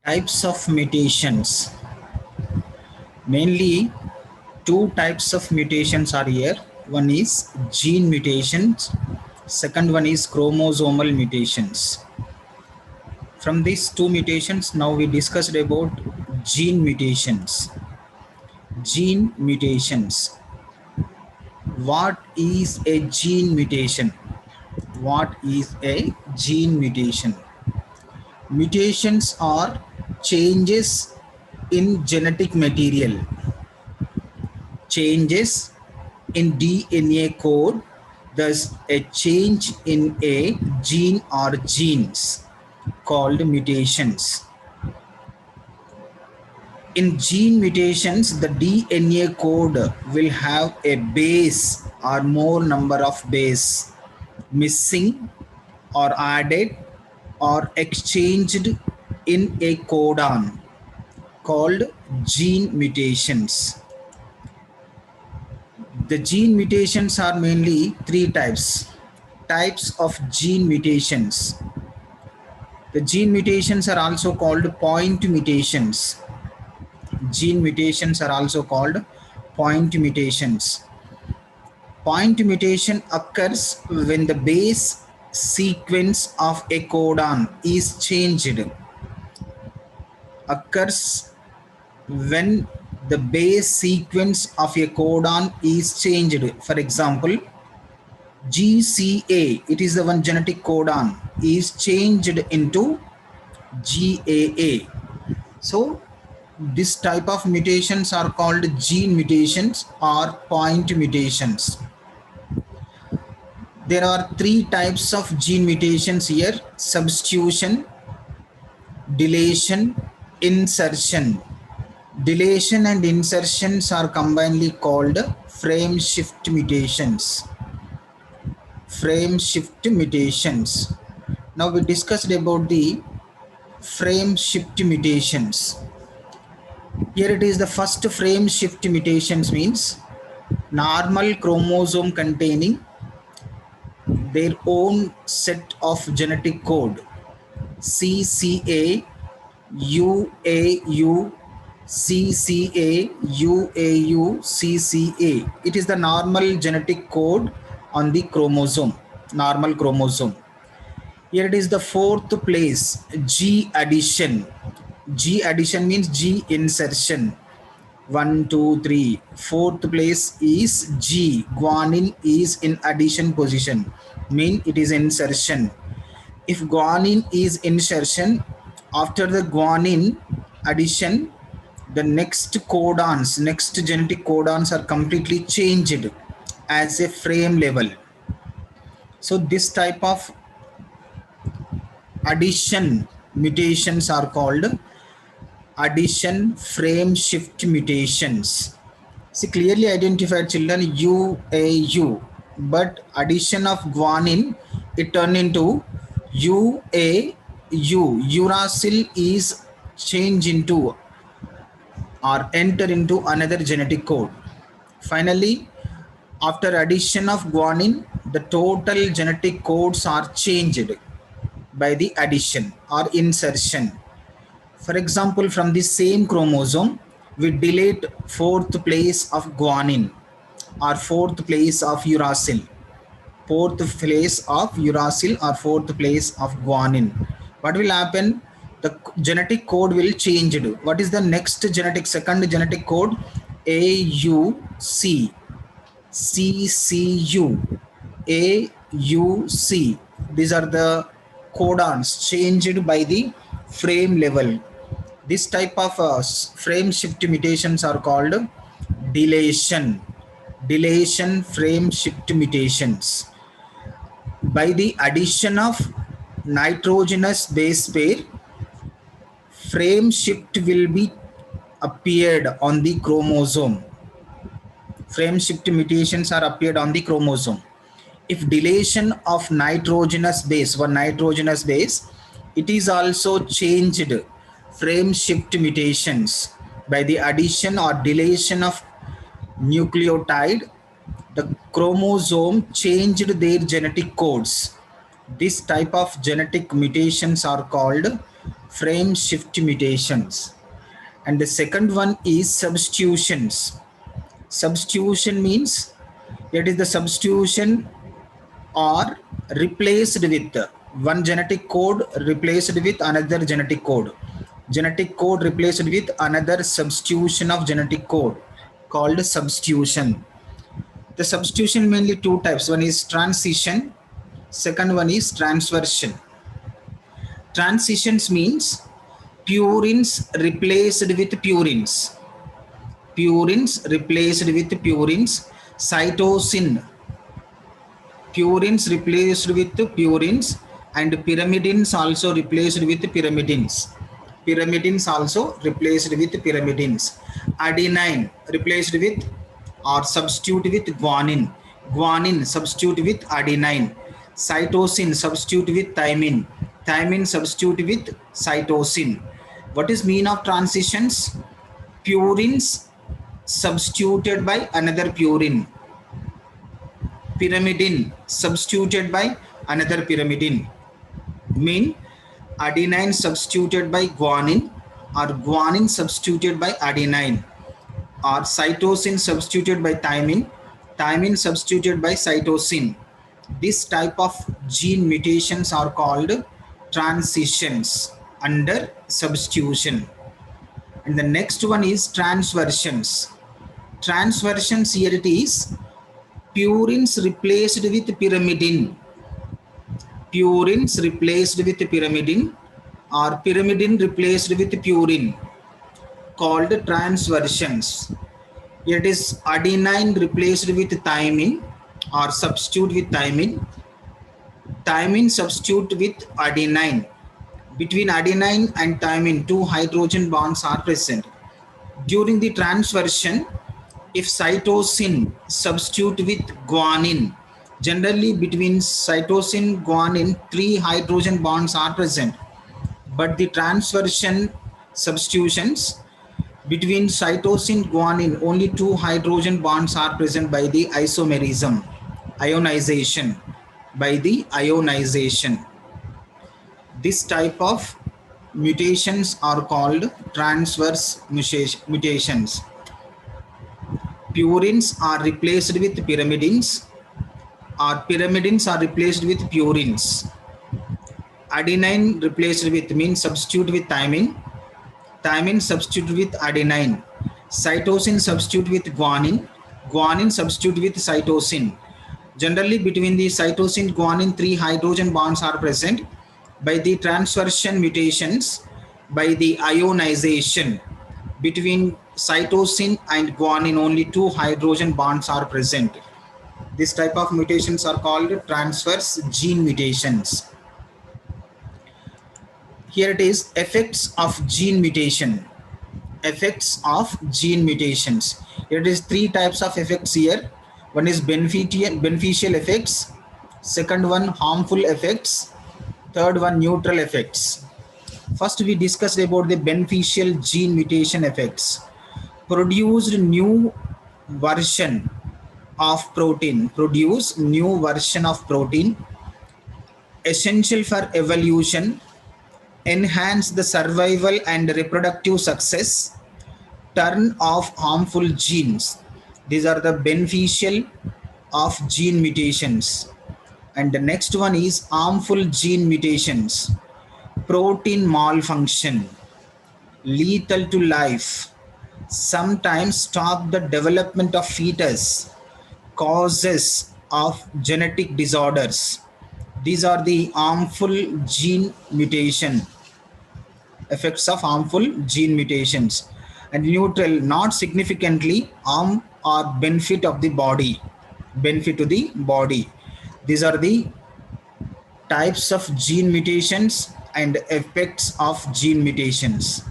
Types of mutations. Mainly two types of mutations are here. One is gene mutations, second one is chromosomal mutations. From these two mutations, now we discussed about gene mutations. Gene mutations. What is a gene mutation? What is a gene mutation? Mutations are changes in genetic material, changes in DNA code, thus a change in a gene or genes called mutations. In gene mutations, the DNA code will have a base or more number of base missing or added or exchanged in a codon called gene mutations. The gene mutations are mainly three types. Types of gene mutations. The gene mutations are also called point mutations. Gene mutations are also called point mutations. Point mutation occurs when the base sequence of a codon is changed. Occurs when the base sequence of a codon is changed. For example, GCA, it is the one genetic codon, is changed into GAA. So this type of mutations are called gene mutations or point mutations. There are three types of gene mutations here: substitution, deletion, insertion. Deletion and insertions are combinedly called frame shift mutations. Frame shift mutations. Now we discussed about the frame shift mutations. Here it is, the first frame shift mutations means normal chromosome containing their own set of genetic code CCA, UAU, CCA, UAU, CCA. It is the normal genetic code on the chromosome, normal chromosome. Here it is the fourth place, G addition. G addition means G insertion. 1, 2, 3. Fourth place is G. Guanine is in addition position. Mean it is insertion. If guanine is insertion, after the guanine addition, the next codons, next genetic codons are completely changed as a frame level. So this type of addition mutations are called addition frame shift mutations. See, clearly identified children, UAU, but addition of guanine, it turned into UAU. Uracil is changed into or enter into another genetic code. Finally, after addition of guanine, the total genetic codes are changed by the addition or insertion. For example, from the same chromosome, we delete fourth place of guanine or fourth place of uracil. Fourth place of uracil or fourth place of guanine. What will happen? The genetic code will change. What is the next genetic, second genetic code? AUC, CCU, AUC. These are the codons changed by the frame level. This type of frame shift mutations are called deletion. Deletion frame shift mutations. By the addition of nitrogenous base pair, frame shift will be appeared on the chromosome. Frame shift mutations are appeared on the chromosome. If deletion of nitrogenous base, one nitrogenous base, it is also changed. Frame shift mutations by the addition or deletion of nucleotide, the chromosome changed their genetic codes. This type of genetic mutations are called frame shift mutations. And the second one is substitutions. Substitution means it is the substitution or replaced with one genetic code replaced with another genetic code. Genetic code replaced with another substitution of genetic code called substitution. The substitution mainly two types. One is transition, second one is transversion. Transitions means purines replaced with purines. Purines replaced with purines. Cytosine. Purines replaced with purines, and pyrimidines also replaced with pyrimidines. Pyrimidines also replaced with pyrimidines. Adenine replaced with or substitute with guanine. Guanine substitute with adenine. Cytosine substitute with thymine. Thymine substitute with cytosine. What is mean of transitions? Purines substituted by another purine. Pyrimidine substituted by another pyrimidine. Mean adenine substituted by guanine, or guanine substituted by adenine, or cytosine substituted by thymine, thymine substituted by cytosine. This type of gene mutations are called transitions under substitution. And the next one is transversions. Transversions, here it is purines replaced with pyrimidine. Purines replaced with pyrimidine, or pyrimidine replaced with purine, called transversions. It is adenine replaced with thymine or substitute with thymine. Thymine substitute with adenine. Between adenine and thymine, two hydrogen bonds are present. During the transversion, if cytosine substitute with guanine, generally between cytosine guanine, three hydrogen bonds are present. But the transversion substitutions, between cytosine guanine, only two hydrogen bonds are present by the isomerism, ionization, by the ionization. This type of mutations are called transverse mutations. Purines are replaced with pyrimidines, or pyrimidines are replaced with purines. Adenine replaced with means substitute with thymine. Thymine substitute with adenine. Cytosine substitute with guanine. Guanine substitute with cytosine. Generally between the cytosine guanine, three hydrogen bonds are present. By the transversion mutations, by the ionization, between cytosine and guanine, only two hydrogen bonds are present. This type of mutations are called transverse gene mutations. Here it is effects of gene mutation. Effects of gene mutations. It is three types of effects here. One is beneficial effects, second one harmful effects, third one neutral effects. First we discussed about the beneficial gene mutation effects. Produced new version of protein, essential for evolution, enhance the survival and reproductive success, turn off harmful genes. These are the beneficial of gene mutations. And the next one is harmful gene mutations. Protein malfunction, lethal to life, sometimes stop the development of fetus, causes of genetic disorders. These are the harmful gene mutation, effects of harmful gene mutations. And neutral, not significantly harm or benefit of the body, benefit to the body. These are the types of gene mutations and effects of gene mutations.